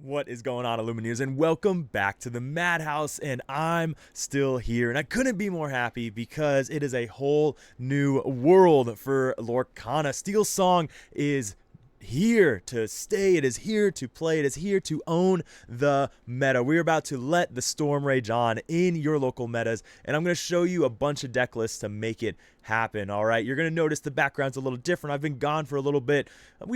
What is going on, Illumineers, and welcome back to the Madhouse, and I'm still here, and I couldn't be more happy because it is a whole new world for Lorcana. SteelSong is here to stay, it is here to play, it is here to own the meta. We're about to let the storm rage on in your local metas, and I'm going to show you a bunch of deck lists to make it happen. All right, you're going to notice the background's a little different. I've been gone for a little bit. I'm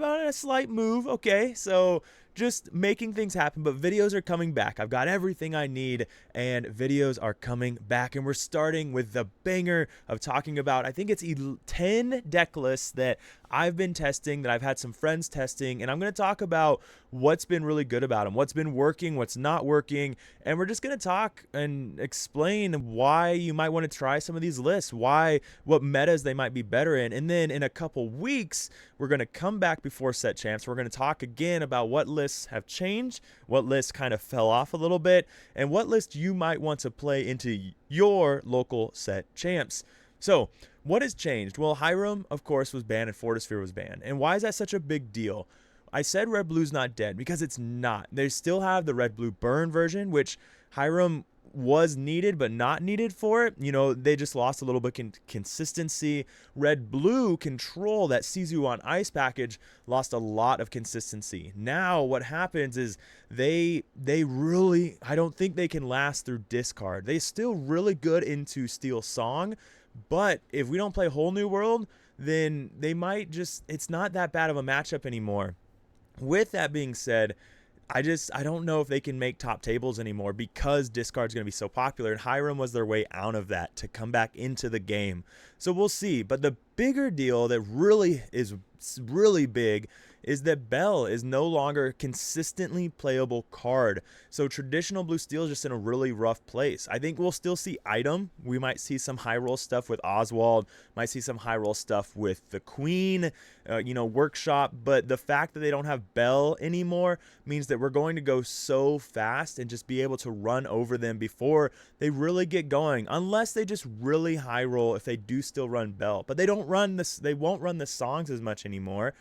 on a slight move, okay, so just making things happen, but videos are coming back. I've got everything I need, and videos are coming back, and we're starting with the banger of talking about, I think it's 10 deck lists that I've been testing, that I've had some friends testing, and I'm going to talk about what's been really good about them, what's been working, what's not working, and we're just going to talk and explain why you might want to try some of these lists, what metas they might be better in, and then in a couple weeks, we're going to come back before set champs. We're going to talk again about what lists have changed, what lists kind of fell off a little bit, and what list you might want to play into your local set champs. So, what has changed? Well, Hiram, of course, was banned and Fortisphere was banned. And why is that such a big deal? I said Red Blue's not dead because it's not. They still have the Red Blue Burn version, which Hiram was needed but not needed for it. You know, they just lost a little bit consistency. Red Blue Control, that Sizu on Ice package, lost a lot of consistency. Now what happens is they really, I don't think they can last through discard. They still really good into SteelSong, but if we don't play Whole New World, then they might just, it's not that bad of a matchup anymore. With that being said, I don't know if they can make top tables anymore because discard's going to be so popular, and Hiram was their way out of that to come back into the game. So we'll see. But the bigger deal that really is really big is that Bell is no longer a consistently playable card. So traditional blue steel is just in a really rough place. I think we'll still see item. We might see some high roll stuff with Oswald, might see some high roll stuff with the Queen, workshop. But the fact that they don't have Bell anymore means that we're going to go so fast and just be able to run over them before they really get going, unless they just really high roll if they do still run Bell. But they won't run the songs as much anymore.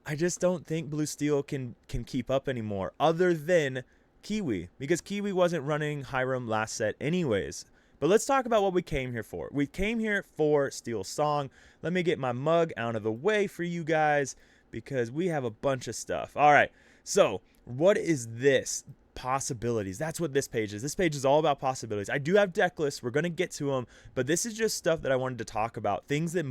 I just don't think Blue Steel can keep up anymore, other than Kiwi, because Kiwi wasn't running Hiram last set anyways. But let's talk about what we came here for. We came here for SteelSong. Let me get my mug out of the way for you guys, because we have a bunch of stuff. All right, so what is this? Possibilities. That's what this page is. This page is all about possibilities. I do have deck lists. We're going to get to them, but this is just stuff that I wanted to talk about. Things that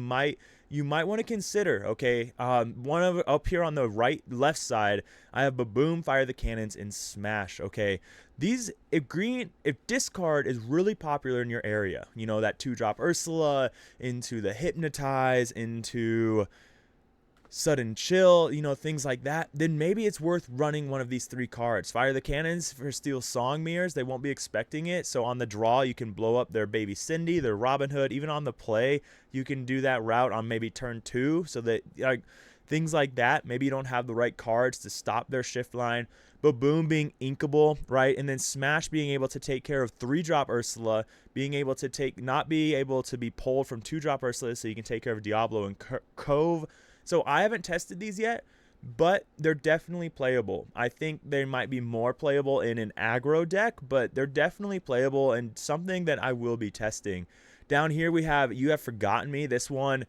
you might want to consider, okay? One of up here on the left side, I have Baboom, Fire the Cannons, and Smash, okay? These, if discard is really popular in your area, you know, that 2-drop Ursula into the Hypnotize, into Sudden Chill, things like that, then maybe it's worth running one of these 3 cards. Fire the Cannons for SteelSong mirrors. They won't be expecting it, so on the draw you can blow up their Baby Cindy, their Robin Hood. Even on the play you can do that route on maybe turn 2, so that things like that. Maybe you don't have the right cards to stop their shift line. But Boom being inkable, right? And then Smash being able to take care of 3-drop Ursula, being able to not be able to be pulled from 2-drop Ursula, so you can take care of Diablo and Cove. So I haven't tested these yet, but they're definitely playable. I think they might be more playable in an aggro deck, but they're definitely playable and something that I will be testing. Down here we have You Have Forgotten Me. This one,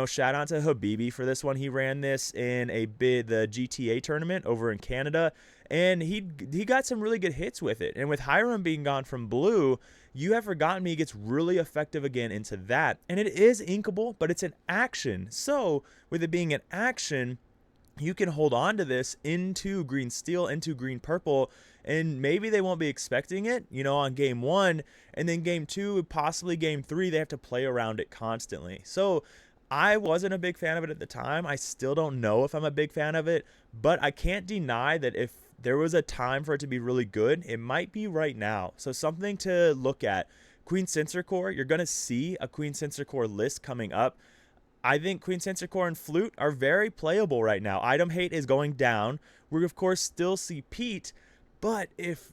shout out to Habibi for this one. He ran this in the GTA tournament over in Canada, and he got some really good hits with it. And with Hiram being gone from blue, You Have Forgotten Me gets really effective again into that. And it is inkable, but it's an action. So with it being an action, you can hold on to this into green steel, into green purple, and maybe they won't be expecting it, on game 1, and then game 2, possibly game 3, they have to play around it constantly. So I wasn't a big fan of it at the time. I still don't know if I'm a big fan of it, but I can't deny that if there was a time for it to be really good, it might be right now. So something to look at. Queen Sensor Core, you're going to see a Queen Sensor Core list coming up. I think Queen Sensor Core and Flute are very playable right now. Item hate is going down. We of course still see Pete, but if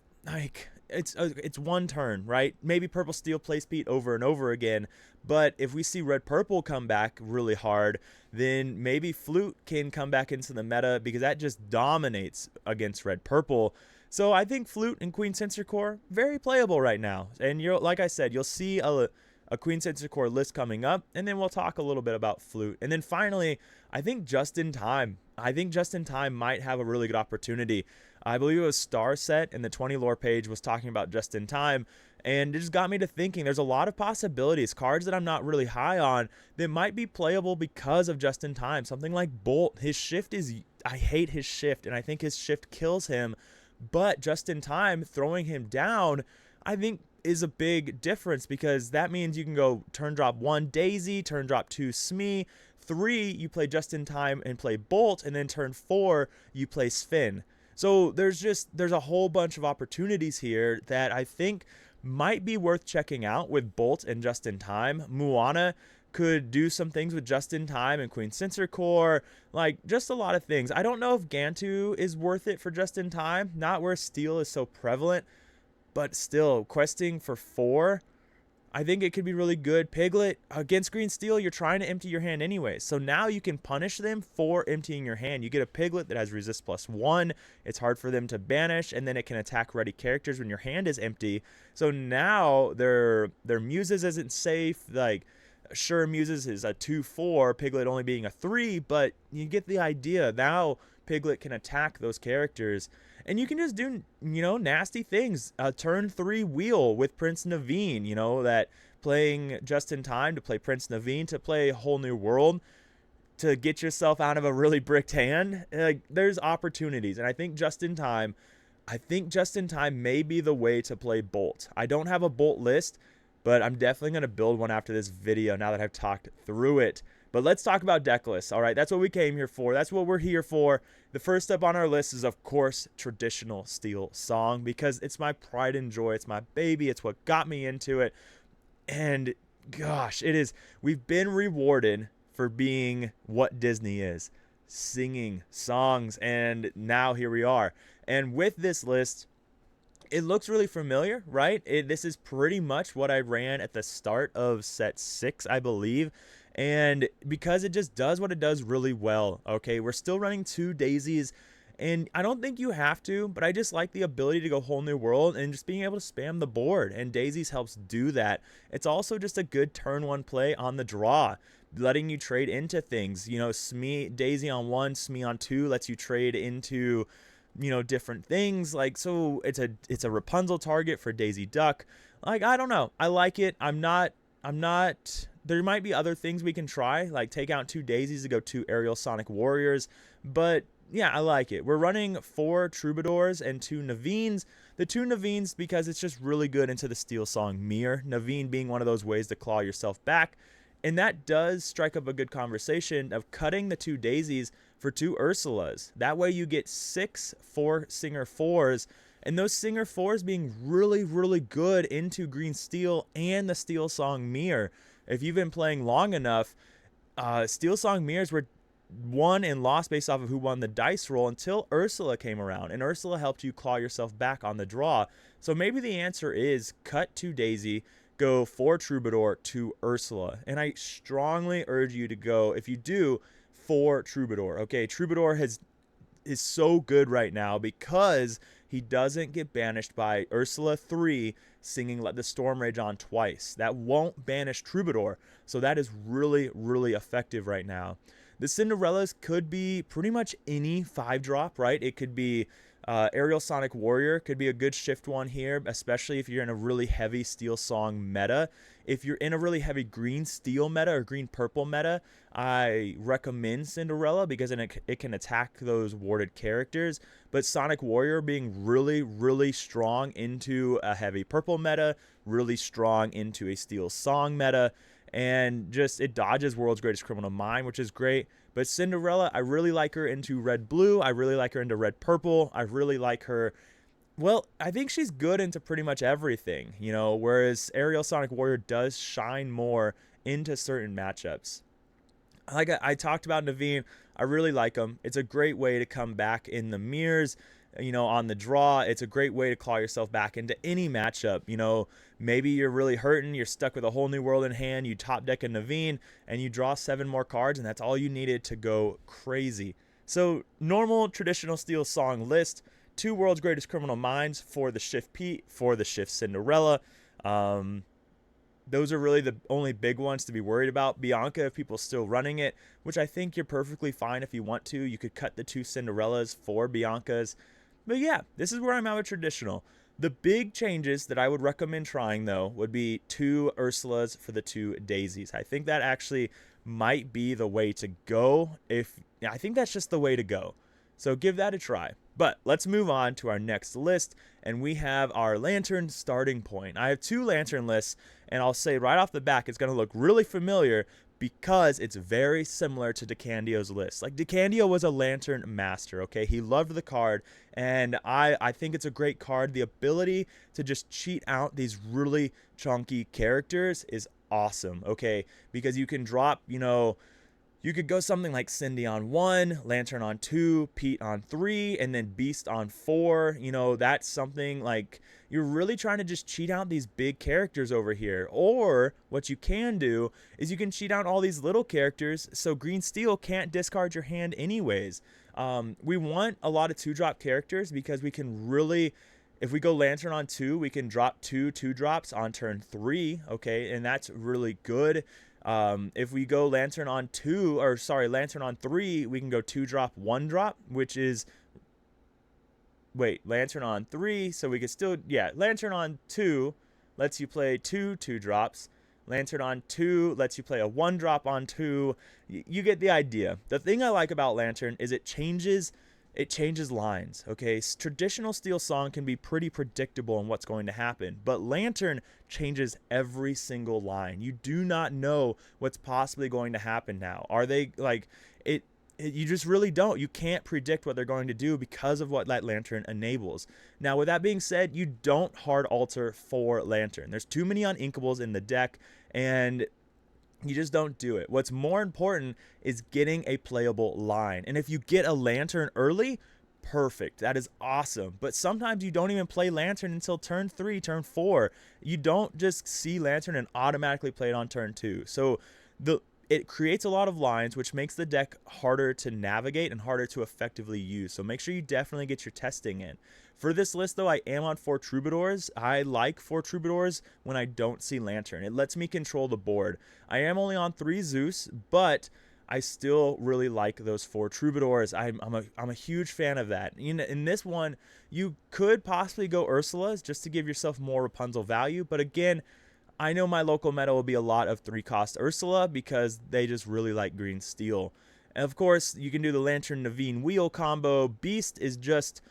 it's one turn, right? Maybe Purple Steel plays Pete over and over again, But if we see red purple come back really hard, then maybe flute can come back into the meta because that just dominates against red purple. So I think flute and Queen Sensor Core very playable right now. And you're, like I said, you'll see a Queen Sensor Core list coming up, and then we'll talk a little bit about flute. And then finally, I think Just in Time. I think Just in Time might have a really good opportunity. I believe it was Star Set and the 20 lore page was talking about Just in Time, and it just got me to thinking there's a lot of possibilities, cards that I'm not really high on that might be playable because of Just in Time. Something like Bolt, his shift is, I hate his shift, and I think his shift kills him, but Just in Time, throwing him down, I think is a big difference because that means you can go turn drop 1 Daisy, turn drop 2 Smee, 3 you play Just in Time and play Bolt, and then turn 4 you play Sven. So there's a whole bunch of opportunities here that I think might be worth checking out with Bolt and Just in Time. Moana could do some things with Just in Time and Queen Sensor Core, like just a lot of things. I don't know if Gantu is worth it for Just in Time, not where Steel is so prevalent, but still, questing for 4, I think it could be really good. Piglet, against Green Steel, you're trying to empty your hand anyway. So now you can punish them for emptying your hand. You get a Piglet that has resist +1. It's hard for them to banish, and then it can attack ready characters when your hand is empty. So now their Muses isn't safe. Like, sure, Muses is a 2/4, Piglet only being a 3, but you get the idea. Now Piglet can attack those characters. And you can just do, nasty things. Turn 3 wheel with Prince Naveen, that playing Just in Time to play Prince Naveen, to play Whole New World, to get yourself out of a really bricked hand. Like, there's opportunities. And I think Just in Time may be the way to play Bolt. I don't have a Bolt list, but I'm definitely going to build one after this video now that I've talked through it. But let's talk about deck lists. All right, that's what we came here for. That's what we're here for. The first up on our list is, of course, traditional SteelSong, because it's my pride and joy. It's my baby. It's what got me into it. And gosh, it is. We've been rewarded for being what Disney is, singing songs. And now here we are. And with this list, it looks really familiar, right? This is pretty much what I ran at the start of set 6, I believe. And because it just does what it does really well, okay? We're still running 2 Daisies, and I don't think you have to, but I just like the ability to go Whole New World and just being able to spam the board, and Daisies helps do that. It's also just a good turn 1 play on the draw, letting you trade into things. Smee, Daisy on 1, Smee on 2 lets you trade into, different things. Like, so it's a Rapunzel target for Daisy Duck. Like, I don't know. I like it. I'm not, there might be other things we can try, like take out 2 Daisies to go 2 Aerial Sonic Warriors. But yeah, I like it. We're running 4 Troubadours and 2 Naveens. The 2 Naveens because it's just really good into the SteelSong mirror. Naveen being one of those ways to claw yourself back. And that does strike up a good conversation of cutting the 2 Daisies for 2 Ursulas. That way you get 6 4 Singer 4s. And those Singer 4s being really, really good into Green Steel and the SteelSong mirror. If you've been playing long enough, SteelSong mirrors were won and lost based off of who won the dice roll until Ursula came around. And Ursula helped you claw yourself back on the draw. So maybe the answer is cut 2 Daisy, go 4 Troubadour, 2 Ursula. And I strongly urge you to go, if you do, 4 Troubadour. Okay, Troubadour is so good right now because he doesn't get banished by Ursula 3 singing Let the Storm Rage On twice. That won't banish Troubadour, so that is really, really effective right now. The Cinderellas could be pretty much any 5-drop, right? It could be Aerial Sonic Warrior, could be a good shift one here, especially if you're in a really heavy SteelSong meta. If you're in a really heavy Green Steel meta or Green Purple meta, I recommend Cinderella because it can attack those warded characters. But Sonic Warrior being really, really strong into a heavy Purple meta, really strong into a SteelSong meta, and just it dodges World's Greatest Criminal Mind, which is great. But Cinderella, I really like her into red-blue. I really like her into red-purple. I really like her. Well, I think she's good into pretty much everything, whereas Aerial Sonic Warrior does shine more into certain matchups. Like I talked about Naveen, I really like him. It's a great way to come back in the mirrors. on the draw. It's a great way to claw yourself back into any matchup. Maybe you're really hurting, you're stuck with a whole new world in hand, you top deck a Naveen, and you draw 7 more cards, and that's all you needed to go crazy. So, normal, traditional SteelSong list, 2 World's Greatest Criminal Minds for the Shift Pete, for the Shift Cinderella. Those are really the only big ones to be worried about. Bianca, if people still running it, which I think you're perfectly fine if you want to. You could cut the 2 Cinderellas for Biancas. But yeah, this is where I'm at with traditional. The big changes that I would recommend trying, though, would be 2 Ursulas for the 2 Daisies. I think that actually might be the way to go. I think that's just the way to go. So give that a try. But let's move on to our next list, and we have our Lantern starting point. I have 2 Lantern lists, and I'll say right off the back, it's going to look really familiar because it's very similar to DeCandio's list. Like, DeCandio was a Lantern master, okay? He loved the card, and I think it's a great card. The ability to just cheat out these really chunky characters is awesome, okay? Because you can drop, you could go something like Cindy on 1, Lantern on 2, Pete on 3, and then Beast on 4. That's something like you're really trying to just cheat out these big characters over here. Or what you can do is you can cheat out all these little characters so Green Steel can't discard your hand anyways. We want a lot of 2-drop characters because we can really, if we go Lantern on 2, we can drop 2 2-drops on turn 3, okay, and that's really good. If we go Lantern on 3, we can go 2-drop, 1-drop, which is, Lantern on 3, so we could still, Lantern on 2 lets you play 2 2-drops. Lantern on 2 lets you play a 1-drop on 2. You get the idea. The thing I like about Lantern is it changes lines, okay? Traditional SteelSong can be pretty predictable in what's going to happen, but Lantern changes every single line. You do not know what's possibly going to happen now. Are they, you just really don't. You can't predict what they're going to do because of what that Lantern enables. Now, with that being said, you don't hard alter for Lantern. There's too many uninkables in the deck, and you just don't do it. What's more important is getting a playable line. And if you get a Lantern early, perfect. That is awesome. But sometimes you don't even play Lantern until turn 3, turn 4. You don't just see Lantern and automatically play it on turn 2. So it creates a lot of lines, which makes the deck harder to navigate and harder to effectively use. So make sure you definitely get your testing in. For this list, though, I am on 4 Troubadours. I like 4 Troubadours when I don't see Lantern. It lets me control the board. I am only on 3 Zeus, but I still really like those 4 Troubadours. I'm a huge fan of that. In this one, you could possibly go Ursulas just to give yourself more Rapunzel value, but again, I know my local meta will be a lot of 3-cost Ursula because they just really like Green Steel. And of course, you can do the Lantern Naveen wheel combo. Beast is just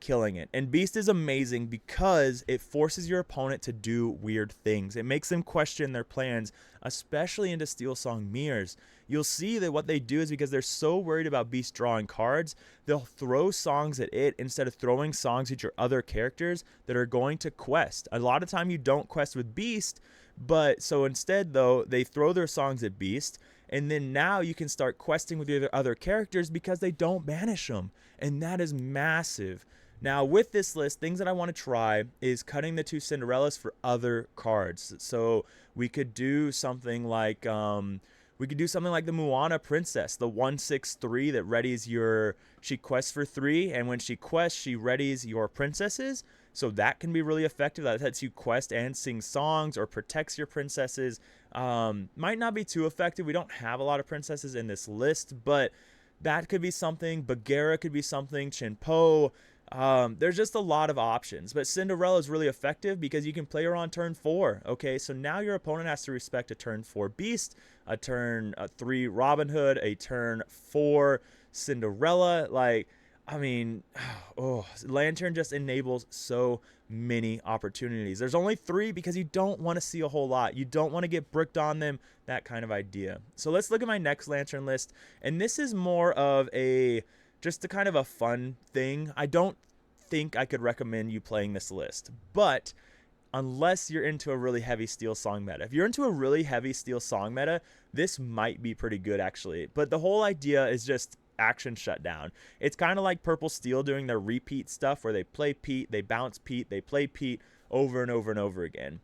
killing it. And Beast is amazing because it forces your opponent to do weird things. It makes them question their plans, especially into SteelSong mirrors. You'll see that what they do is because they're so worried about Beast drawing cards, they'll throw songs at it instead of throwing songs at your other characters that are going to quest. A lot of time you don't quest with Beast, but so instead though, they throw their songs at Beast, and then now you can start questing with your other characters because they don't banish them, and that is massive. Now, with this list, things that I want to try is cutting the 2 Cinderellas for other cards. So we could do something like the Moana Princess, the 1/6/3 that readies she quests for 3, and when she quests, she readies your princesses. So that can be really effective. That lets you quest and sing songs or protects your princesses. Might not be too effective. We don't have a lot of princesses in this list, but that could be something. Bagheera could be something. Chinpo. There's just a lot of options, but Cinderella is really effective because you can play her on turn 4. Okay, so now your opponent has to respect a turn 4 Beast, a turn 3 Robin Hood, a turn 4 Cinderella. Lantern just enables so many opportunities. There's only 3 because you don't want to see a whole lot. You don't want to get bricked on them, that kind of idea. So let's look at my next Lantern list, and this is more of just a kind of a fun thing. I don't think I could recommend you playing this list, but unless you're into a really heavy SteelSong meta. If you're into a really heavy SteelSong meta, this might be pretty good actually. But the whole idea is just action shutdown. It's kind of like Purple Steel doing their repeat stuff where they play Pete, they bounce Pete, they play Pete over and over and over again.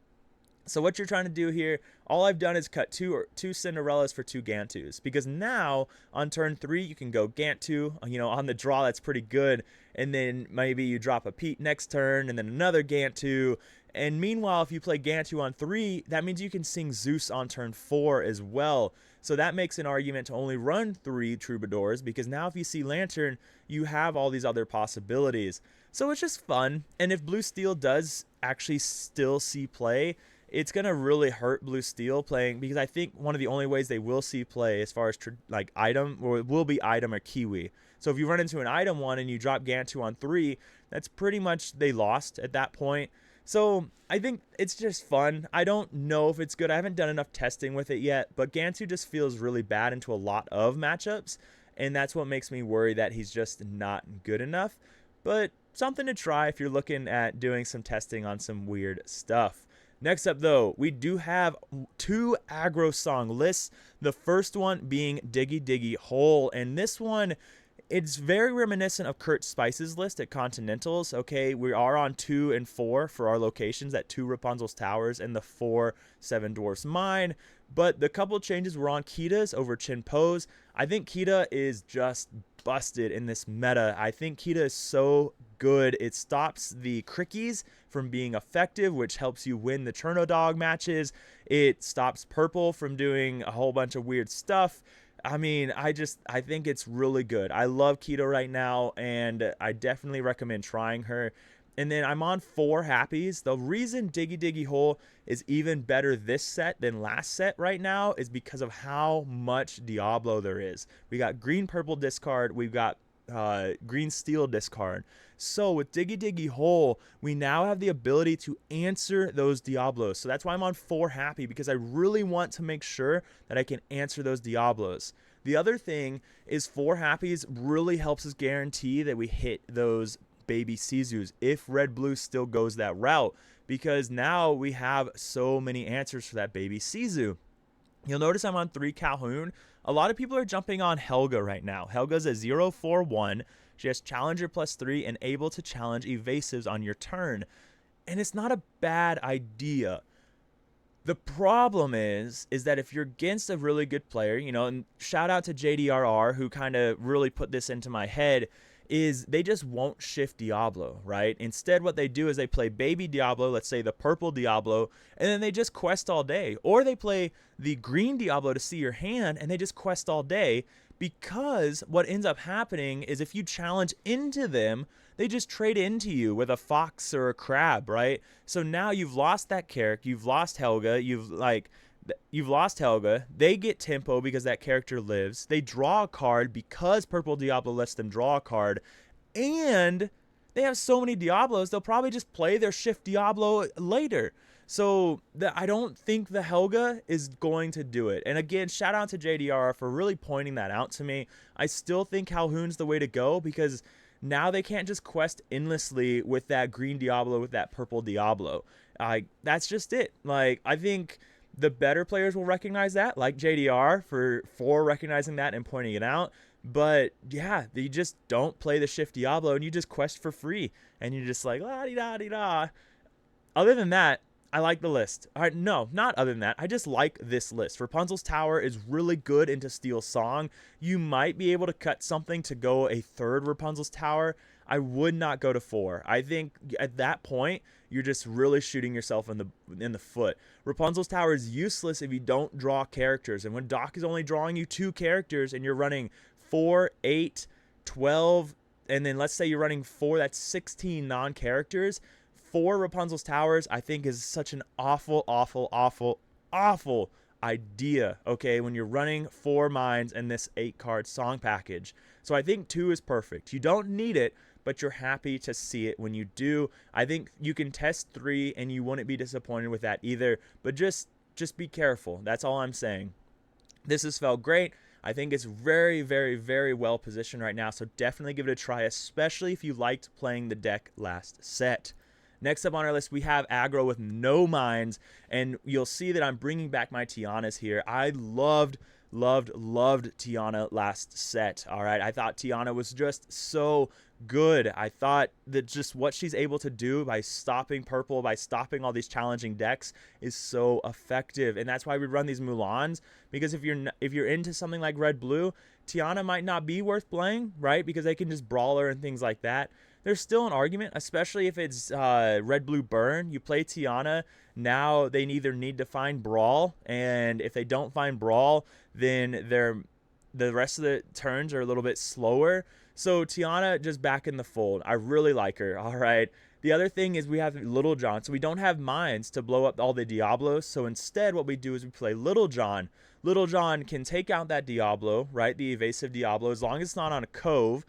So what you're trying to do here, all I've done is cut two Cinderellas for 2 Gantus, because now on turn 3 you can go Gantu, on the draw. That's pretty good. And then maybe you drop a Pete next turn and then another Gantu. And meanwhile, if you play Gantu on 3, that means you can sing Zeus on turn 4 as well. So that makes an argument to only run 3 Troubadours, because now if you see Lantern, you have all these other possibilities. So it's just fun. And if Blue Steel does actually still see play, it's going to really hurt Blue Steel playing, because I think one of the only ways they will see play as far as like item, or it will be item or Kiwi. So if you run into an item one and you drop Gantu on 3, that's pretty much they lost at that point. So I think it's just fun. I don't know if it's good. I haven't done enough testing with it yet, but Gantu just feels really bad into a lot of matchups, and that's what makes me worry that he's just not good enough. But something to try if you're looking at doing some testing on some weird stuff. Next up, though, we do have 2 aggro song lists. The first one being Diggy Diggy Hole, and this one, it's very reminiscent of Kurt Spice's list at Continentals. Okay, we are on 2 and 4 for our locations at 2 Rapunzel's Towers and the 4 Seven Dwarfs Mine. But the couple changes were on Kita's over Chin Po's. I think Kita is just busted in this meta. I think Kita is so good. It stops the Crickies from being effective, which helps you win the Cherno Dog matches. It stops Purple from doing a whole bunch of weird stuff. I mean, I think it's really good. I love Keto right now, and I definitely recommend trying her. And then I'm on 4 Happies. The reason Diggy Diggy Hole is even better this set than last set right now is because of how much Diablo there is. We got green purple discard. We've got green steel discard. So with Diggy Diggy Hole, we now have the ability to answer those Diablos. So that's why I'm on 4 Happy, because I really want to make sure that I can answer those Diablos. The other thing is 4 Happies really helps us guarantee that we hit those baby Sizus if Red Blue still goes that route, because now we have so many answers for that baby Sisu. You'll notice I'm on 3 Calhoun. A lot of people are jumping on Helga right now. Helga's a 0-4-1. She has Challenger +3 and able to challenge evasives on your turn. And it's not a bad idea. The problem is that if you're against a really good player, and shout out to JDRR who kind of really put this into my head, is they just won't shift Diablo, right? Instead, what they do is they play baby Diablo, let's say the purple Diablo, and then they just quest all day. Or they play the green Diablo to see your hand, and they just quest all day, because what ends up happening is if you challenge into them, they just trade into you with a fox or a crab, right? So now you've lost that character, you've lost Helga, you've lost Helga. They get tempo because that character lives. They draw a card because Purple Diablo lets them draw a card. And they have so many Diablos, they'll probably just play their Shift Diablo later. So I don't think the Helga is going to do it. And again, shout out to JDR for really pointing that out to me. I still think Calhoun's the way to go, because now they can't just quest endlessly with that green Diablo, with that purple Diablo. That's just it. I think the better players will recognize that, like JDR for recognizing that and pointing it out. But yeah, you just don't play the Shift Diablo and you just quest for free. And you're just like, la-di-da-di-da. Other than that, I like the list. All right, no, not other than that. I just like this list. Rapunzel's Tower is really good into SteelSong. You might be able to cut something to go a 3rd Rapunzel's Tower. I would not go to 4. I think at that point, you're just really shooting yourself in the foot. Rapunzel's Tower is useless if you don't draw characters. And when Doc is only drawing you 2 characters and you're running 4, 8, 12, and then let's say you're running 4, that's 16 non-characters. 4 Rapunzel's Towers, I think, is such an awful idea, okay, when you're running 4 mines and this 8-card song package. So I think 2 is perfect. You don't need it, but you're happy to see it when you do. I think you can test 3 and you wouldn't be disappointed with that either, but just be careful. That's all I'm saying. This has felt great. I think it's very, very, very well positioned right now, so definitely give it a try, especially if you liked playing the deck last set. Next up on our list, we have Aggro with no mines, and you'll see that I'm bringing back my Tianas here. I loved loved Tiana last set. All right, I thought Tiana was just so good. I thought that just what she's able to do by stopping purple, by stopping all these challenging decks, is so effective. And that's why we run these Mulans, because if you're into something like red blue, Tiana might not be worth playing, right? Because they can just brawl her and things like that. There's still an argument, especially if it's red blue burn. You play Tiana, now they either need to find brawl, and if they don't find brawl, then the rest of the turns are a little bit slower. So Tiana just back in the fold. I really like her. All right. The other thing is we have Little John. So we don't have mines to blow up all the Diablos. So instead what we do is we play Little John. Little John can take out that Diablo, right? The evasive Diablo, as long as it's not on a cove.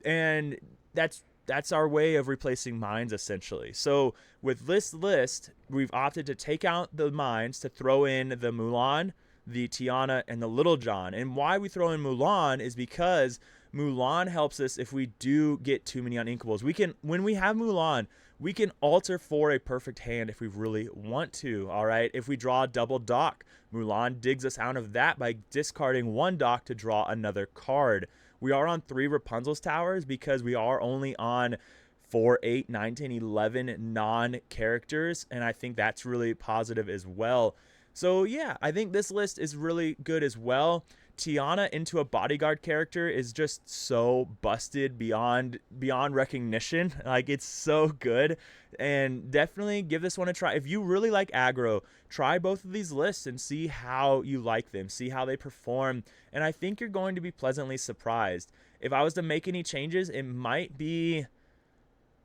And that's our way of replacing mines, essentially. So with this list, we've opted to take out the mines to throw in the Mulan, the Tiana, and the Little John. And why we throw in Mulan is because Mulan helps us if we do get too many uninkables. When we have Mulan, we can alter for a perfect hand if we really want to, all right? If we draw a double dock, Mulan digs us out of that by discarding one dock to draw another card. We are on 3 Rapunzel's towers because we are only on 4, 8, 9, 10, 11 non-characters, and I think that's really positive as well. So yeah, I think this list is really good as well. Tiana into a bodyguard character is just so busted beyond recognition. Like, it's so good, and definitely give this one a try. If you really like aggro, try both of these lists and see how you like them, see how they perform, and I think you're going to be pleasantly surprised. If I was to make any changes, it might be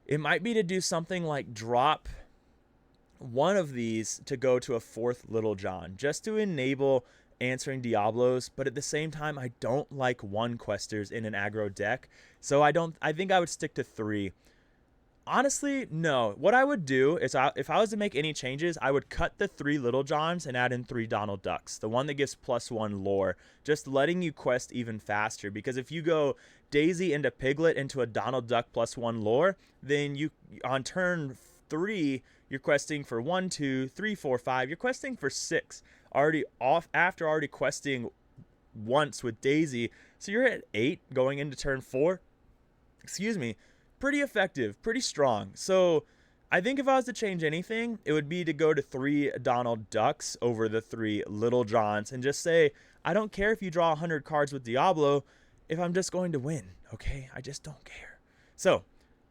to do something like drop one of these to go to a 4th Little John, just to enable answering Diablos, but at the same time, I don't like 1 questers in an aggro deck, so I think I would stick to 3. Honestly, no. What I would do is, if I was to make any changes, I would cut the 3 Little Johns and add in 3 Donald Ducks, the one that gives +1 lore, just letting you quest even faster. Because if you go Daisy into Piglet into a Donald Duck +1 lore, then you on turn 3 you're questing for 1, 2, 3, 4, 5. You're questing for 6 already off after already questing once with Daisy. So you're at 8 going into turn 4. Excuse me. Pretty effective, pretty strong. So I think if I was to change anything, it would be to go to 3 Donald Ducks over the 3 Little Johns and just say, I don't care if you draw 100 cards with Diablo if I'm just going to win, okay? I just don't care. So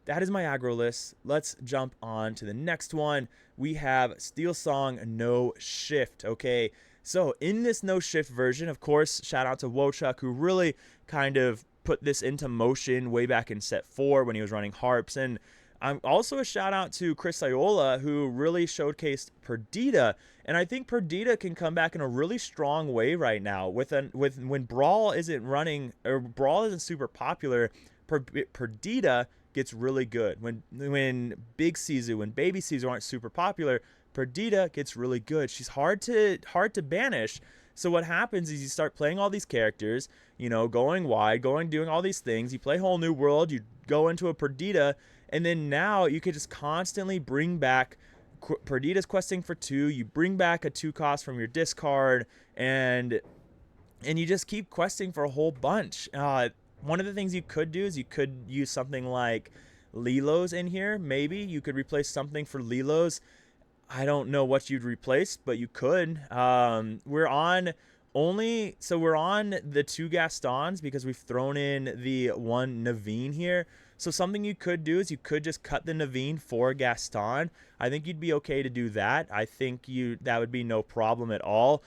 that is my aggro list. Let's jump on to the next one. We have SteelSong No Shift, okay? So in this No Shift version, of course, shout out to Wochuk, who really kind of put this into motion way back in set 4 when he was running harps. And I'm also a shout out to Chris Iola, who really showcased Perdita. And I think Perdita can come back in a really strong way right now when Brawl isn't running, or Brawl isn't super popular. Perdita gets really good. When Big Sisu and Baby Sisu aren't super popular, Perdita gets really good. She's hard to banish. So what happens is you start playing all these characters, you know, going wide, doing all these things. You play Whole New World, you go into a Perdita, and then now you could just constantly bring back Perdita's questing for 2. You bring back a 2 cost from your discard, and you just keep questing for a whole bunch. One of the things you could do is you could use something like Lilos in here. Maybe you could replace something for Lilos. I don't know what you'd replace, but you could. We're on the 2 Gastons because we've thrown in the 1 Naveen here. So something you could do is you could just cut the Naveen for Gaston. I think you'd be okay to do that. I think that would be no problem at all.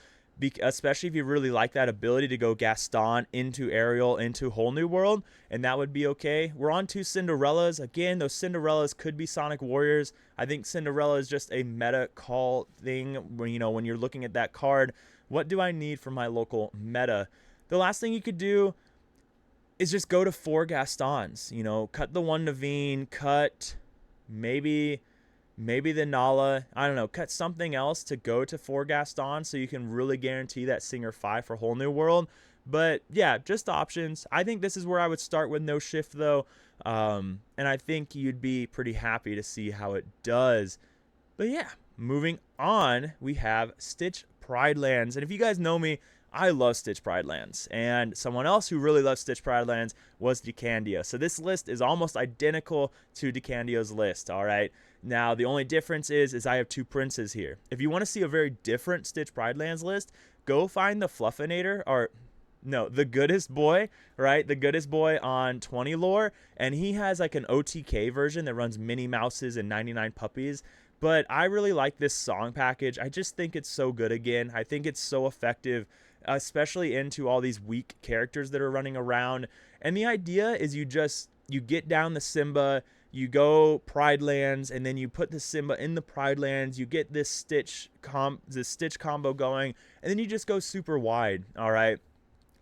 Especially if you really like that ability to go Gaston into Ariel into Whole New World, and that would be okay. We're on 2 Cinderellas. Again, those Cinderellas could be Sonic Warriors. I think Cinderella is just a meta call thing when you're looking at that card. What do I need for my local meta? The last thing you could do is just go to 4 Gastons. Cut the 1 Naveen, cut maybe the Nala, I don't know, cut something else to go to 4 Gaston so you can really guarantee that Singer 5 for Whole New World. But yeah, just options. I think this is where I would start with No Shift though. And I think you'd be pretty happy to see how it does. But yeah, moving on, we have Stitch Pride Lands. And if you guys know me, I love Stitch Pride Lands, and someone else who really loves Stitch Pride Lands was Decandio. So this list is almost identical to Decandio's list, all right? Now, the only difference is I have two princes here. If you want to see a very different Stitch Pride Lands list, go find the Fluffinator, or no, the Goodest Boy, right? The Goodest Boy on 20 lore, and he has like an OTK version that runs Minnie Mouses and 99 puppies. But I really like this song package. I just think it's so good again. I think it's so effective, especially into all these weak characters that are running around. And the idea is you get down the Simba, you go Pride Lands, and then you put the Simba in the Pride Lands, you get this Stitch combo going, and then you just go super wide, all right?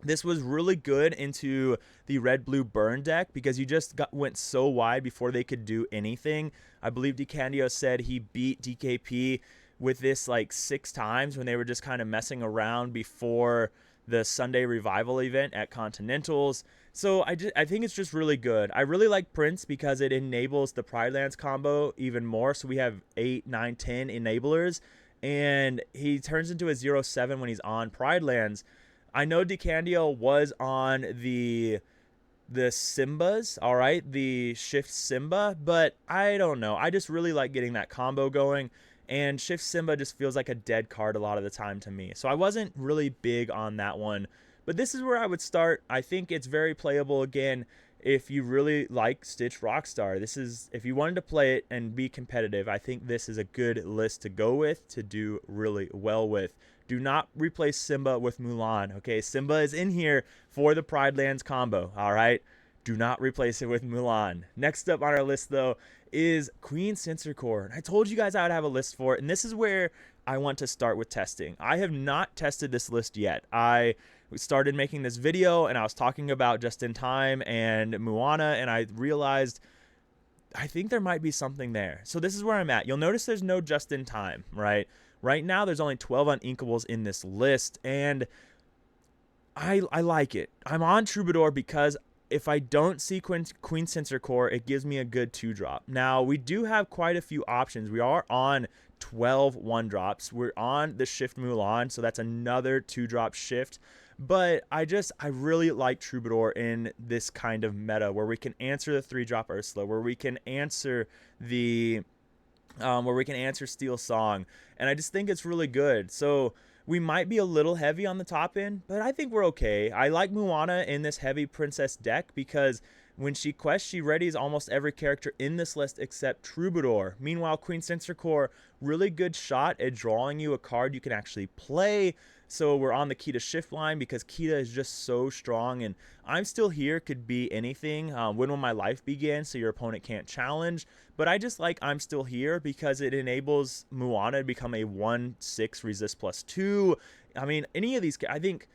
This was really good into the red-blue burn deck because you just went so wide before they could do anything. I believe Decandio said he beat DKP with this like 6 times when they were just kind of messing around before the Sunday Revival event at Continentals. So I think it's just really good. I really like Prince because it enables the Pride Lands combo even more. So we have 8, 9, 10 enablers, and he turns into a 0-7 when he's on Pride Lands. I know Decandio was on the Simbas, all right, the Shift Simba, but I don't know. I just really like getting that combo going, and Shift Simba just feels like a dead card a lot of the time to me. So I wasn't really big on that one, but this is where I would start. I think it's very playable again if you really like Stitch Rockstar. This is, if you wanted to play it and be competitive, I think this is a good list to go with, to do really well with. Do not replace Simba with Mulan, okay? Simba is in here for the Pride Lands combo, all right? Do not replace it with Mulan. Next up on our list, though, is Queen Sensor Core. And I told you guys I would have a list for it, and this is where I want to start with testing. I have not tested this list yet. I started making this video, and I was talking about Just in Time and Moana, and I realized I think there might be something there. So this is where I'm at. You'll notice there's no Just in Time, right? Right now, there's only 12 uninkables in this list, and I like it. I'm on Troubadour because if I don't see Queen Sensor Core, it gives me a good 2-drop. Now, we do have quite a few options. We are on 12 1-drops. We're on the Shift Mulan, so that's another 2-drop shift. But I really like Troubadour in this kind of meta where we can answer the 3-drop Ursula, where we can answer the SteelSong, and I just think it's really good. So we might be a little heavy on the top end, but I think we're okay. I like Moana in this heavy princess deck because when she quests, she readies almost every character in this list except Troubadour. Meanwhile, Queen Sensor Core, really good shot at drawing you a card you can actually play. So we're on the Kita Shift line because Kita is just so strong, and I'm Still Here could be anything. When Will My Life Begin, so your opponent can't challenge. But I just like I'm Still Here because it enables Moana to become a 1/6 resist +2. I mean, any of these, I think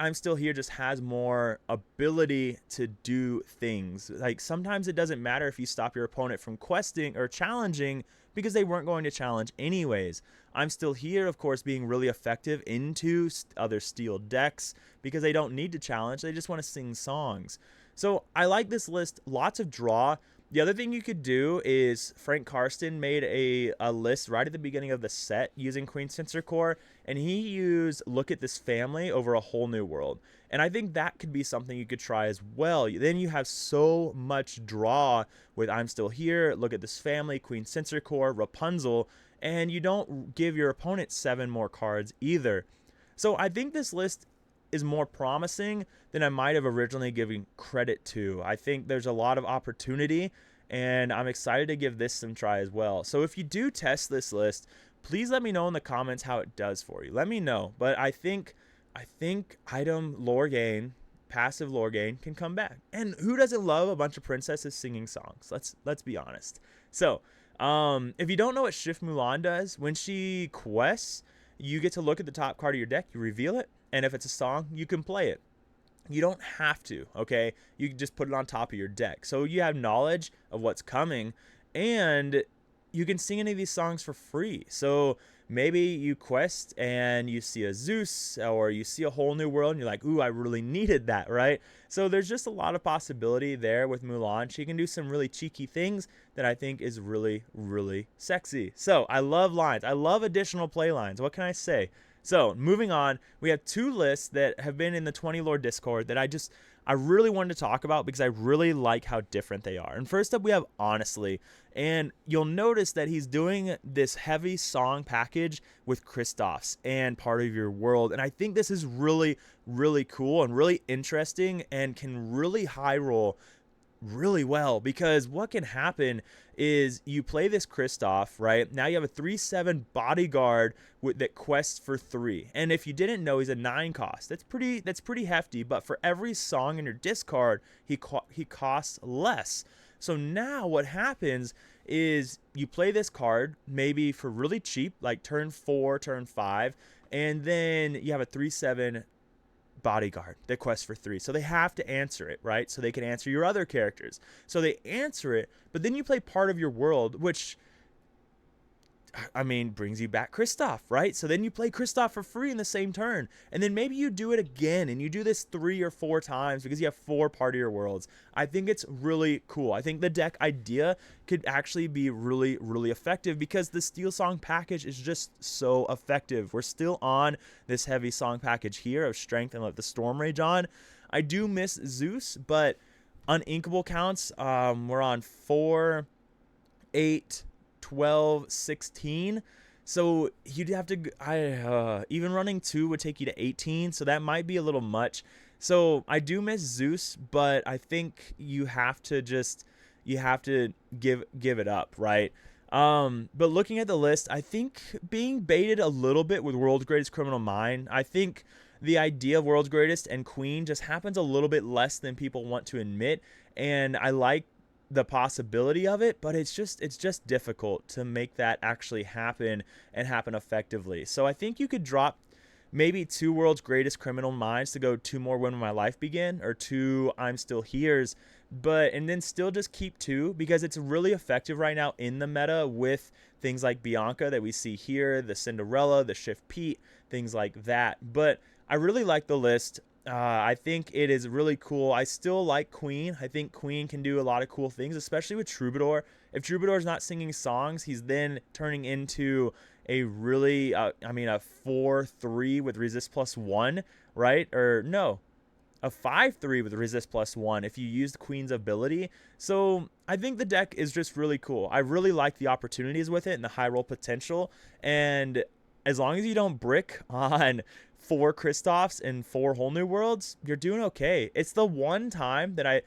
I'm Still Here just has more ability to do things. Like sometimes it doesn't matter if you stop your opponent from questing or challenging because they weren't going to challenge anyways. I'm Still Here, of course, being really effective into other steel decks because they don't need to challenge. They just want to sing songs. So I like this list. Lots of draw. The other thing you could do is Frank Karsten made a list right at the beginning of the set using Queen Sensor Core, and he used Look at This Family over A Whole New World. And I think that could be something you could try as well. Then you have so much draw with I'm Still Here, Look at This Family, Queen Sensor Core, Rapunzel, and you don't give your opponent 7 more cards either. So I think this list is more promising than I might have originally given credit to. I think there's a lot of opportunity, and I'm excited to give this some try as well. So if you do test this list, please let me know in the comments how it does for you. Let me know. But I think item lore gain, passive lore gain can come back. And who doesn't love a bunch of princesses singing songs? Let's be honest. So if you don't know what Shift Mulan does, when she quests, you get to look at the top card of your deck, you reveal it, and if it's a song, you can play it. You don't have to, okay? You can just put it on top of your deck. So you have knowledge of what's coming, and you can sing any of these songs for free. So maybe you quest and you see a Zeus or you see A Whole New World and you're like, ooh, I really needed that, right? So there's just a lot of possibility there with Mulan. She can do some really cheeky things that I think is really, really sexy. So I love lines. I love additional play lines. What can I say? So moving on, we have two lists that have been in the 20 lore Discord that I really wanted to talk about because I really like how different they are. And first up, we have Honestly. And you'll notice that he's doing this heavy song package with Kristoff's and Part of Your World. And I think this is really, really cool and really interesting and can really high roll really well, because what can happen is you play this Kristoff, right? Now you have a 3/7 bodyguard that quests for 3. And if you didn't know, he's a 9 cost. That's pretty hefty, but for every song in your discard, he costs less. So now what happens is you play this card maybe for really cheap, like turn 4, turn 5, and then you have a 3/7 bodyguard that quests for 3. So they have to answer it, right? So they can answer your other characters. So they answer it, but then you play Part of Your World, which, I mean, brings you back Kristoff, right? So then you play Kristoff for free in the same turn. And then maybe you do it again and you do this 3 or 4 times because you have 4 Part of Your Worlds. I think it's really cool. I think the deck idea could actually be really, really effective because the SteelSong package is just so effective. We're still on this heavy song package here of Strength and Let the Storm Rage on. I do miss Zeus, but uninkable counts, we're on 4, 8, 12, 16. So you'd have to, even running 2 would take you to 18. So that might be a little much. So I do miss Zeus, but I think you have to give it up, right? But looking at the list, I think being baited a little bit with World's Greatest Criminal Mind. I think the idea of World's Greatest and Queen just happens a little bit less than people want to admit. And I like the possibility of it, but it's just difficult to make that actually happen and happen effectively. So I think you could drop maybe 2 World's Greatest Criminal Minds to go 2 more When Will My Life Begin, or 2 I'm Still Here's, and then still just keep 2 because it's really effective right now in the meta with things like Bianca that we see here, the Cinderella, the Shift Pete, things like that. But I really like the list. I think it is really cool. I still like Queen. I think Queen can do a lot of cool things, especially with Troubadour. If Troubadour's not singing songs, he's then turning into a really, a 4/3 with resist +1, right? Or no, a 5/3 with resist +1 if you used Queen's ability. So I think the deck is just really cool. I really like the opportunities with it and the high roll potential. And as long as you don't brick on 4 Kristoffs and 4 Whole New Worlds, you're doing okay. It's the one time that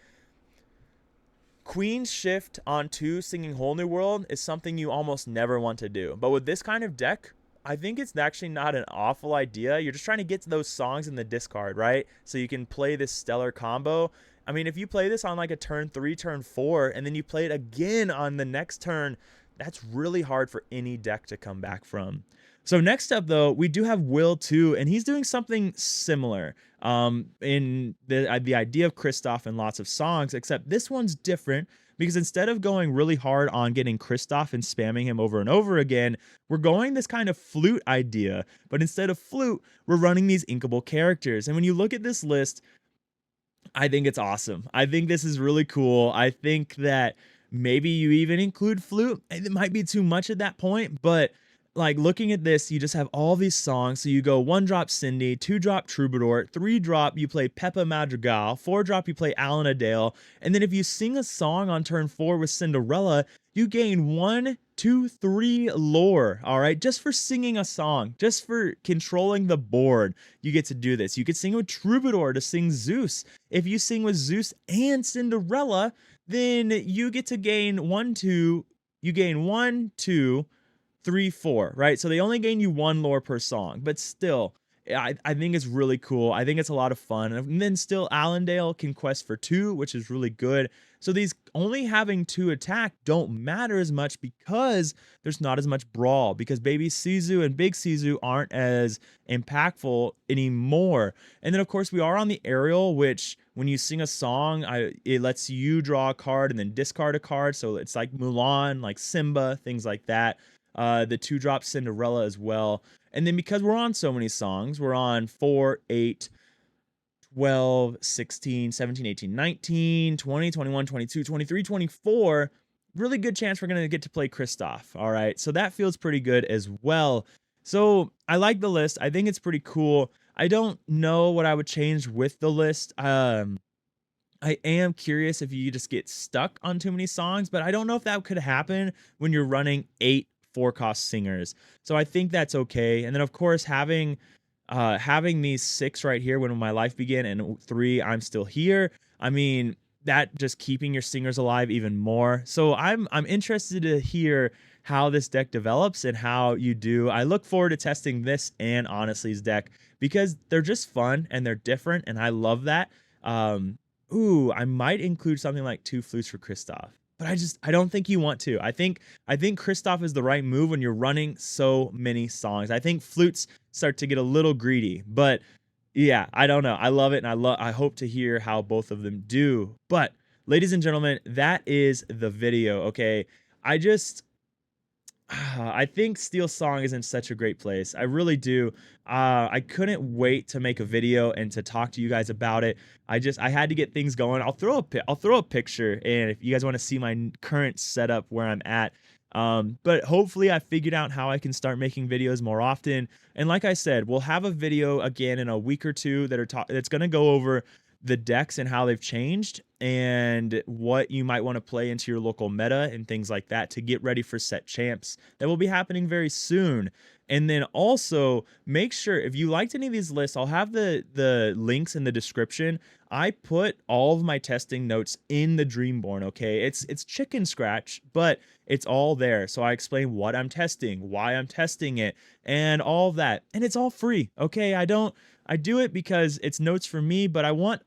Queen's Shift on 2 singing Whole New World is something you almost never want to do. But with this kind of deck, I think it's actually not an awful idea. You're just trying to get to those songs in the discard, right? So you can play this stellar combo. I mean, if you play this on like a turn 3, turn 4, and then you play it again on the next turn, that's really hard for any deck to come back from. So next up, though, we do have Will 2, and he's doing something similar in the idea of Kristoff and lots of songs, except this one's different because instead of going really hard on getting Kristoff and spamming him over and over again, we're going this kind of flute idea. But instead of flute, we're running these inkable characters. And when you look at this list, I think it's awesome. I think this is really cool. I think that maybe you even include flute. It might be too much at that point, but like looking at this, you just have all these songs. So you go 1-drop Cindy, 2-drop Troubadour, 3-drop you play Peppa Madrigal, 4-drop you play Alan Adele, and then if you sing a song on turn 4 with Cinderella, you gain 1, 2, 3 lore. All right, just for singing a song, just for controlling the board, you get to do this. You could sing with Troubadour to sing Zeus. If you sing with Zeus and Cinderella, then you get to gain 1, 2. You gain 1, 2. 3, 4, right? So they only gain you 1 lore per song, but still, I think it's really cool. I think it's a lot of fun. And then still, Allendale can quest for 2, which is really good. So these only having 2 attack don't matter as much because there's not as much brawl, because Baby Sisu and Big Sisu aren't as impactful anymore. And then, of course, we are on the aerial, which when you sing a song, it lets you draw a card and then discard a card. So it's like Mulan, like Simba, things like that. The 2-drop Cinderella as well. And then because we're on so many songs, we're on 4, 8, 12, 16, 17, 18, 19, 20, 21, 22, 23, 24. Really good chance we're going to get to play Kristoff. All right. So that feels pretty good as well. So I like the list. I think it's pretty cool. I don't know what I would change with the list. I am curious if you just get stuck on too many songs, but I don't know if that could happen when you're running 8 four-cost singers. So I think that's okay. And then of course having these 6 right here, When Will My Life Begin, and 3, I'm Still Here. I mean, that just keeping your singers alive even more. So I'm interested to hear how this deck develops and how you do. I look forward to testing this and Honestly's deck because they're just fun and they're different, and I love that. Um, Ooh, I might include something like 2 flutes for Kristoff, but I don't think you want to. I think Kristoff is the right move when you're running so many songs. I think flutes start to get a little greedy, but yeah, I don't know. I love it, and I hope to hear how both of them do. But ladies and gentlemen, that is the video. Okay, I just I think SteelSong is in such a great place. I really do. I couldn't wait to make a video and to talk to you guys about it. I had to get things going. I'll throw a picture, and if you guys want to see my current setup where I'm at. But hopefully I figured out how I can start making videos more often. And like I said, we'll have a video again in a week or two that's gonna go over the decks and how they've changed and what you might want to play into your local meta and things like that to get ready for set champs that will be happening very soon. And then also make sure if you liked any of these lists, I'll have the links in the description. I put all of my testing notes in the Dreamborn, okay? It's chicken scratch, but it's all there. So I explain what I'm testing, why I'm testing it, and all that. And it's all free, okay? I do it because it's notes for me, but I want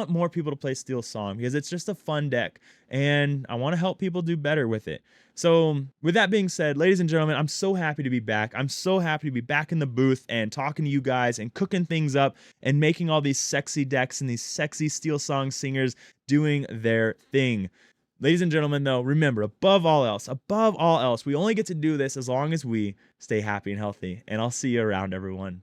more people to play SteelSong because it's just a fun deck, and I want to help people do better with it. So with that being said, ladies and gentlemen, I'm so happy to be back. I'm so happy to be back in the booth and talking to you guys and cooking things up and making all these sexy decks and these sexy SteelSong singers doing their thing. Ladies and gentlemen, though, remember, above all else, we only get to do this as long as we stay happy and healthy. And I'll see you around, everyone.